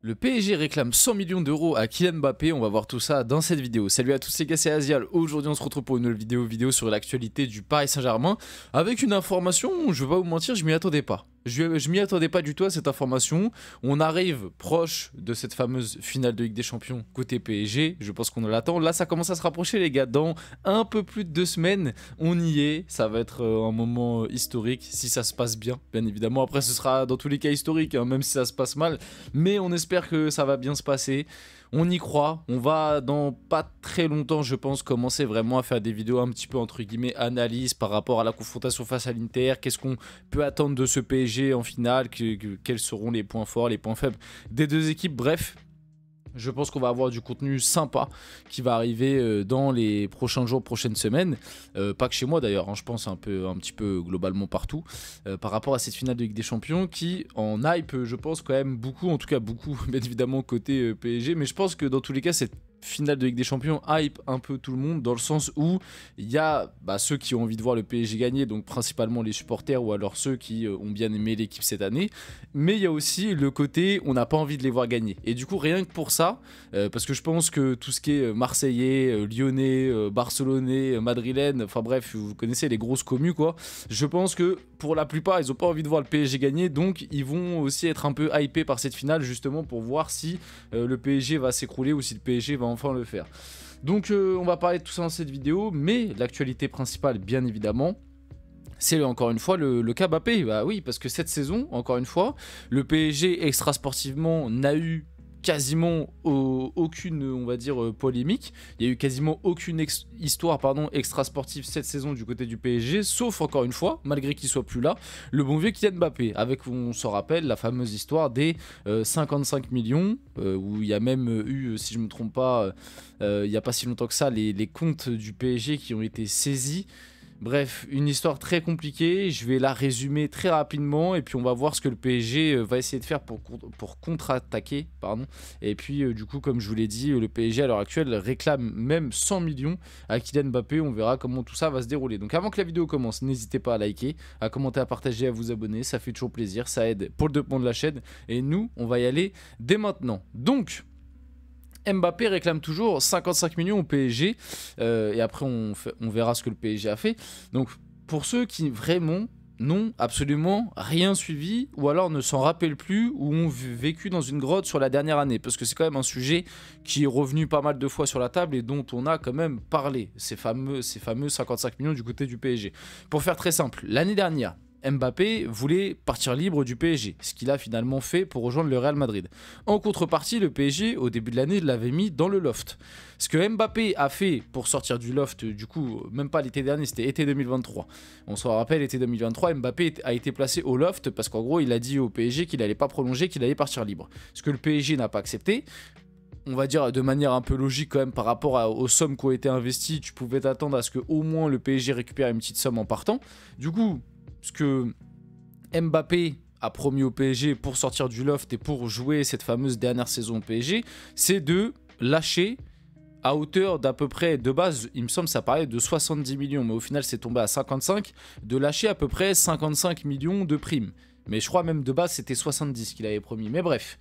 Le PSG réclame 100 millions d'euros à Kylian Mbappé, on va voir tout ça dans cette vidéo. Salut à tous les gars, c'est Azial. Aujourd'hui on se retrouve pour une nouvelle vidéo sur l'actualité du Paris Saint-Germain avec une information, je vais pas vous mentir, je m'y attendais pas. Je m'y attendais pas du tout à cette information. On arrive proche de cette fameuse finale de Ligue des Champions côté PSG. Je pense qu'on l'attend. Là, ça commence à se rapprocher, les gars. Dans un peu plus de 2 semaines, on y est. Ça va être un moment historique si ça se passe bien, bien évidemment. Après, ce sera dans tous les cas historique, hein, même si ça se passe mal. Mais on espère que ça va bien se passer. On y croit, on va dans pas très longtemps je pense commencer vraiment à faire des vidéos un petit peu entre guillemets analyse par rapport à la confrontation face à l'Inter, qu'est-ce qu'on peut attendre de ce PSG en finale, quels seront les points forts, les points faibles des deux équipes, bref. Je pense qu'on va avoir du contenu sympa qui va arriver dans les prochains jours, prochaines semaines. Pas que chez moi d'ailleurs, hein, je pense un petit peu globalement partout. Par rapport à cette finale de Ligue des Champions qui en hype, je pense quand même beaucoup, en tout cas beaucoup, bien évidemment côté PSG. Mais je pense que dans tous les cas, cette finale de Ligue des Champions hype un peu tout le monde dans le sens où il y a ceux qui ont envie de voir le PSG gagner, donc principalement les supporters ou alors ceux qui ont bien aimé l'équipe cette année, mais il y a aussi le côté on n'a pas envie de les voir gagner et du coup rien que pour ça, parce que je pense que tout ce qui est marseillais, lyonnais, barcelonais, madrilène, enfin bref vous connaissez les grosses communes quoi, je pense que pour la plupart ils ont pas envie de voir le PSG gagner, donc ils vont aussi être un peu hypés par cette finale justement pour voir si le PSG va s'écrouler ou si le PSG va enfin le faire. Donc on va parler de tout ça dans cette vidéo, mais l'actualité principale bien évidemment c'est encore une fois le cas Mbappé. Bah oui, parce que cette saison, encore une fois, le PSG extra sportivement n'a eu quasiment aucune, on va dire, polémique. Il y a eu quasiment aucune histoire extra sportive cette saison du côté du PSG, sauf encore une fois, malgré qu'il soit plus là, le bon vieux Kylian Mbappé, avec, on s'en rappelle, la fameuse histoire des 55 millions, où il y a même eu, si je ne me trompe pas, il n'y a pas si longtemps que ça, les comptes du PSG qui ont été saisis. Bref, une histoire très compliquée, je vais la résumer très rapidement et puis on va voir ce que le PSG va essayer de faire pour contre-attaquer. Et puis du coup, comme je vous l'ai dit, le PSG à l'heure actuelle réclame même 100 millions à Kylian Mbappé, on verra comment tout ça va se dérouler. Donc avant que la vidéo commence, n'hésitez pas à liker, à commenter, à partager, à vous abonner, ça fait toujours plaisir, ça aide pour le développement de la chaîne et nous, on va y aller dès maintenant. Donc Mbappé réclame toujours 55 millions au PSG et après on verra ce que le PSG a fait. Donc pour ceux qui vraiment n'ont absolument rien suivi ou alors ne s'en rappellent plus ou ont vécu dans une grotte sur la dernière année, parce que c'est quand même un sujet qui est revenu pas mal de fois sur la table et dont on a quand même parlé, ces fameux 55 millions du côté du PSG. Pour faire très simple, l'année dernière, Mbappé voulait partir libre du PSG, ce qu'il a finalement fait pour rejoindre le Real Madrid. En contrepartie, le PSG, au début de l'année, l'avait mis dans le loft. Ce que Mbappé a fait pour sortir du loft, du coup, même pas l'été dernier, c'était été 2023. On se rappelle, été 2023, Mbappé a été placé au loft parce qu'en gros, il a dit au PSG qu'il n'allait pas prolonger, qu'il allait partir libre. Ce que le PSG n'a pas accepté. On va dire de manière un peu logique quand même par rapport aux sommes qui ont été investies, tu pouvais t'attendre à ce qu'au moins le PSG récupère une petite somme en partant. Du coup, ce que Mbappé a promis au PSG pour sortir du loft et pour jouer cette fameuse dernière saison au PSG, c'est de lâcher à hauteur d'à peu près, de base, il me semble ça parlait de 70 millions, mais au final c'est tombé à 55, de lâcher à peu près 55 millions de primes. Mais je crois même de base c'était 70 qu'il avait promis, mais bref.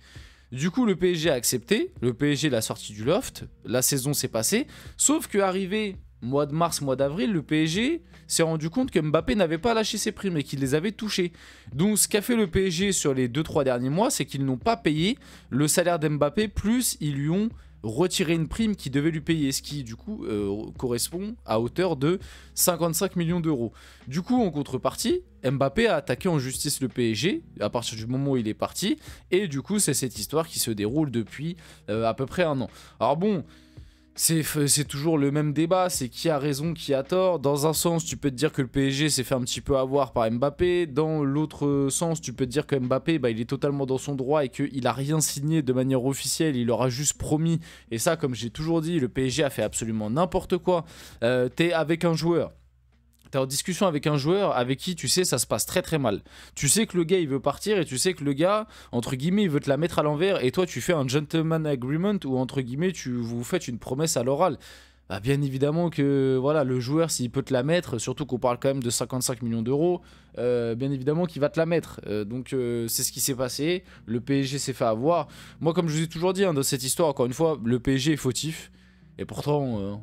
Du coup, le PSG a accepté, le PSG l'a sorti du loft, la saison s'est passée, sauf qu'arrivé mois de mars, mois d'avril, le PSG s'est rendu compte que Mbappé n'avait pas lâché ses primes et qu'il les avait touchées. Donc ce qu'a fait le PSG sur les 2-3 derniers mois, c'est qu'ils n'ont pas payé le salaire d'Mbappé, plus ils lui ont retiré une prime qui devait lui payer, ce qui du coup correspond à hauteur de 55 millions d'euros. Du coup, en contrepartie, Mbappé a attaqué en justice le PSG à partir du moment où il est parti, et du coup c'est cette histoire qui se déroule depuis à peu près un an. Alors bon, c'est toujours le même débat, c'est qui a raison, qui a tort. Dans un sens, tu peux te dire que le PSG s'est fait un petit peu avoir par Mbappé. Dans l'autre sens, tu peux te dire que Mbappé, il est totalement dans son droit et qu'il n'a rien signé de manière officielle. Il leur a juste promis. Et ça, comme j'ai toujours dit, le PSG a fait absolument n'importe quoi. T'es avec un joueur. T'es en discussion avec un joueur avec qui tu sais ça se passe très très mal. Tu sais que le gars il veut partir et tu sais que le gars entre guillemets il veut te la mettre à l'envers et toi tu fais un gentleman agreement où entre guillemets vous faites une promesse à l'oral. bah, bien évidemment que voilà, le joueur, s'il peut te la mettre, surtout qu'on parle quand même de 55 millions d'euros, bien évidemment qu'il va te la mettre. Donc c'est ce qui s'est passé, le PSG s'est fait avoir. Moi, comme je vous ai toujours dit, hein, dans cette histoire, encore une fois, le PSG est fautif. Et pourtant,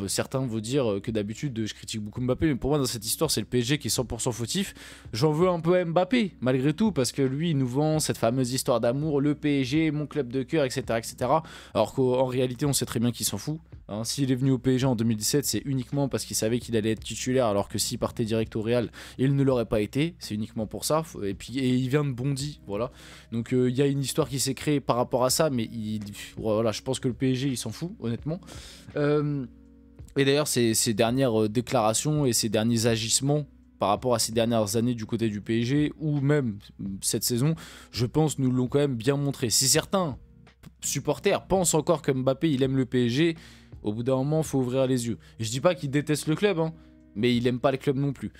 certains vont dire que d'habitude je critique beaucoup Mbappé, mais pour moi dans cette histoire c'est le PSG qui est 100% fautif. J'en veux un peu à Mbappé malgré tout, parce que lui il nous vend cette fameuse histoire d'amour, le PSG, mon club de cœur, etc., etc. Alors qu'en réalité on sait très bien qu'il s'en fout. Hein, s'il est venu au PSG en 2017, c'est uniquement parce qu'il savait qu'il allait être titulaire, alors que s'il partait direct au Real, il ne l'aurait pas été. C'est uniquement pour ça. Et puis il vient de Bondy, voilà. Donc il y a une histoire qui s'est créée par rapport à ça, mais voilà, je pense que le PSG il s'en fout, honnêtement. Et d'ailleurs, ces dernières déclarations et ces derniers agissements par rapport à ces dernières années du côté du PSG, ou même cette saison, je pense nous l'ont quand même bien montré. Si certains supporters pensent encore que Mbappé il aime le PSG, au bout d'un moment, il faut ouvrir les yeux. Et je dis pas qu'il déteste le club, hein, mais il aime pas le club non plus.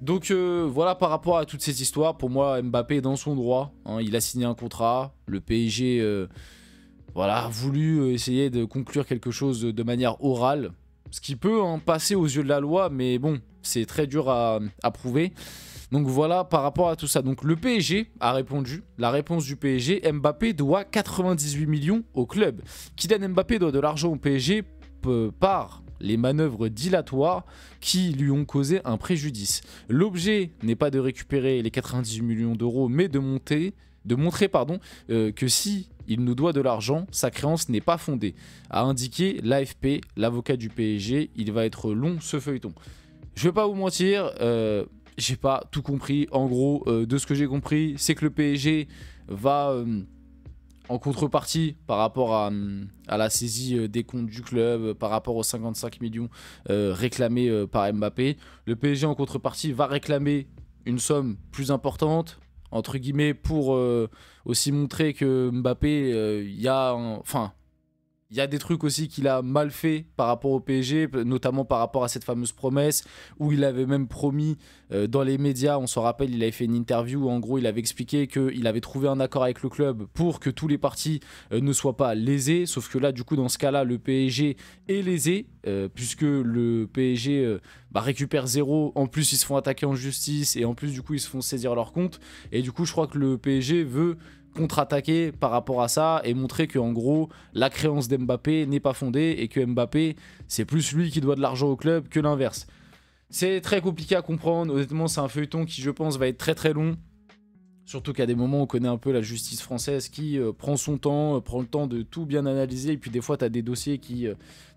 Donc voilà, par rapport à toute cette histoire, pour moi, Mbappé est dans son droit. Hein, il a signé un contrat, le PSG voilà, a voulu essayer de conclure quelque chose de manière orale. Ce qui peut passer aux yeux de la loi, mais bon, c'est très dur à prouver. Donc voilà, par rapport à tout ça. Donc le PSG a répondu. La réponse du PSG, Mbappé doit 98 millions au club. Kylian Mbappé doit de l'argent au PSG par les manœuvres dilatoires qui lui ont causé un préjudice. L'objet n'est pas de récupérer les 98 millions d'euros, mais de montrer que si il nous doit de l'argent, sa créance n'est pas fondée, a indiqué l'AFP, l'avocat du PSG. Il va être long ce feuilleton. Je vais pas vous mentir, j'ai pas tout compris. En gros, de ce que j'ai compris, c'est que le PSG va en contrepartie par rapport à la saisie des comptes du club, par rapport aux 55 millions réclamés par Mbappé, le PSG en contrepartie va réclamer une somme plus importante, entre guillemets, pour aussi montrer que Mbappé, il y a des trucs aussi qu'il a mal fait par rapport au PSG, notamment par rapport à cette fameuse promesse où il avait même promis dans les médias, on se rappelle, il avait fait une interview où en gros il avait expliqué qu'il avait trouvé un accord avec le club pour que tous les partis ne soient pas lésés, sauf que là du coup dans ce cas-là le PSG est lésé puisque le PSG récupère 0, en plus ils se font attaquer en justice et en plus du coup ils se font saisir leur compte et du coup je crois que le PSG veut contre-attaquer par rapport à ça et montrer que en gros la créance d'Mbappé n'est pas fondée et que Mbappé c'est plus lui qui doit de l'argent au club que l'inverse. C'est très compliqué à comprendre, honnêtement c'est un feuilleton qui je pense va être très très long. Surtout qu'à des moments, on connaît un peu la justice française qui prend son temps, prend le temps de tout bien analyser. Et puis des fois, tu as des dossiers tu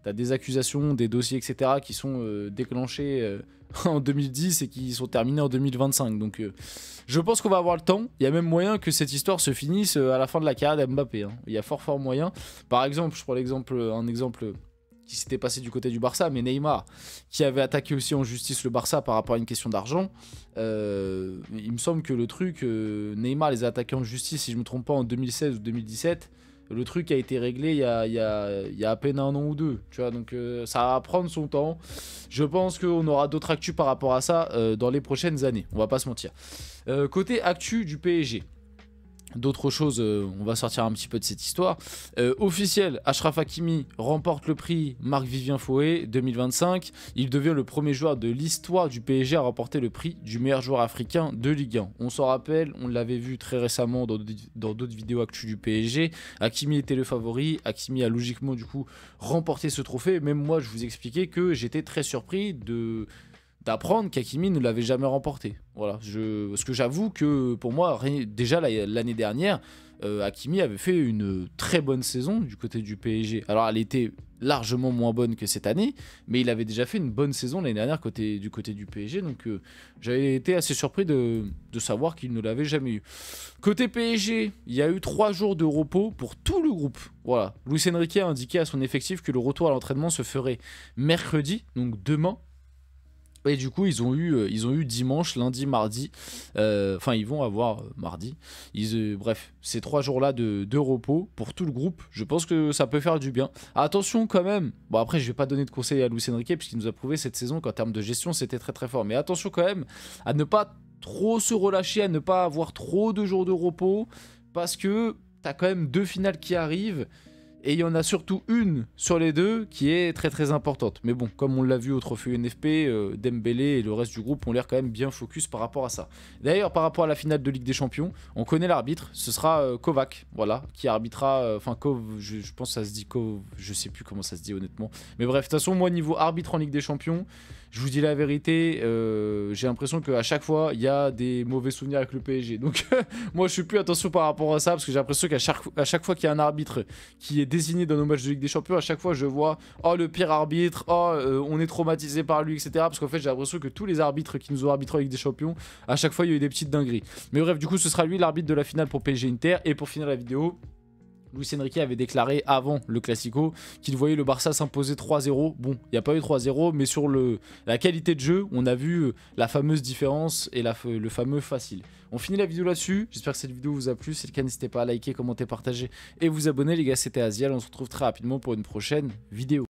as des accusations, des dossiers, etc. qui sont déclenchés en 2010 et qui sont terminés en 2025. Donc je pense qu'on va avoir le temps. Il y a même moyen que cette histoire se finisse à la fin de la carrière d'Mbappé. Hein. Il y a fort moyen. Par exemple, je prends un exemple qui s'était passé du côté du Barça, mais Neymar, qui avait attaqué aussi en justice le Barça par rapport à une question d'argent. Il me semble que le truc, Neymar les a attaqués en justice, si je ne me trompe pas, en 2016 ou 2017. Le truc a été réglé il y a à peine 1 an ou 2. Tu vois, donc ça va prendre son temps. Je pense qu'on aura d'autres actus par rapport à ça dans les prochaines années. On va pas se mentir. Côté actu du PSG. D'autres choses, on va sortir un petit peu de cette histoire. Officiel, Achraf Hakimi remporte le prix Marc-Vivien Foé 2025. Il devient le premier joueur de l'histoire du PSG à remporter le prix du meilleur joueur africain de Ligue 1. On s'en rappelle, on l'avait vu très récemment dans d'autres vidéos actu du PSG. Hakimi était le favori. Hakimi a logiquement du coup remporté ce trophée. Même moi, je vous expliquais que j'étais très surpris d'apprendre qu'Hakimi ne l'avait jamais remporté. Voilà, parce que j'avoue que pour moi, déjà l'année dernière, Hakimi avait fait une très bonne saison du côté du PSG. Alors elle était largement moins bonne que cette année, mais il avait déjà fait une bonne saison l'année dernière du côté du PSG, donc j'avais été assez surpris de savoir qu'il ne l'avait jamais eu. Côté PSG, il y a eu 3 jours de repos pour tout le groupe. Voilà, Luis Enrique a indiqué à son effectif que le retour à l'entraînement se ferait mercredi, donc demain. Et du coup, ils ont eu dimanche, lundi, mardi. Enfin, ils vont avoir mardi. Bref, ces 3 jours-là de repos pour tout le groupe. Je pense que ça peut faire du bien. Attention quand même. Bon, après, je vais pas donner de conseils à Luis Enrique puisqu'il nous a prouvé cette saison qu'en termes de gestion, c'était très très fort. Mais attention quand même à ne pas trop se relâcher, à ne pas avoir trop de jours de repos. Parce que tu as quand même 2 finales qui arrivent. Et il y en a surtout une sur les deux qui est très importante. Mais bon, comme on l'a vu au trophée UNFP, Dembélé et le reste du groupe ont l'air quand même bien focus par rapport à ça. D'ailleurs, par rapport à la finale de Ligue des Champions, on connaît l'arbitre, ce sera Kovac, voilà, qui arbitrera, enfin je pense que ça se dit je sais plus comment ça se dit honnêtement. Mais bref, de toute façon, moi niveau arbitre en Ligue des Champions, je vous dis la vérité, j'ai l'impression qu'à chaque fois, il y a des mauvais souvenirs avec le PSG. Donc moi, je suis plus attention par rapport à ça, parce que j'ai l'impression qu'à chaque fois qu'il y a un arbitre qui est désigné dans nos matchs de Ligue des Champions, à chaque fois, je vois « Oh, le pire arbitre, oh, on est traumatisé par lui, etc. » Parce qu'en fait, j'ai l'impression que tous les arbitres qui nous ont arbitré en Ligue des Champions, à chaque fois, il y a eu des petites dingueries. Mais bref, du coup, ce sera lui l'arbitre de la finale pour PSG Inter. Et pour finir la vidéo, Luis Enrique avait déclaré avant le Classico qu'il voyait le Barça s'imposer 3-0. Bon, il n'y a pas eu 3-0, mais sur la qualité de jeu, on a vu la fameuse différence et le fameux facile. On finit la vidéo là-dessus. J'espère que cette vidéo vous a plu. Si c'est le cas, n'hésitez pas à liker, commenter, partager et vous abonner. Les gars, c'était Azial. On se retrouve très rapidement pour une prochaine vidéo.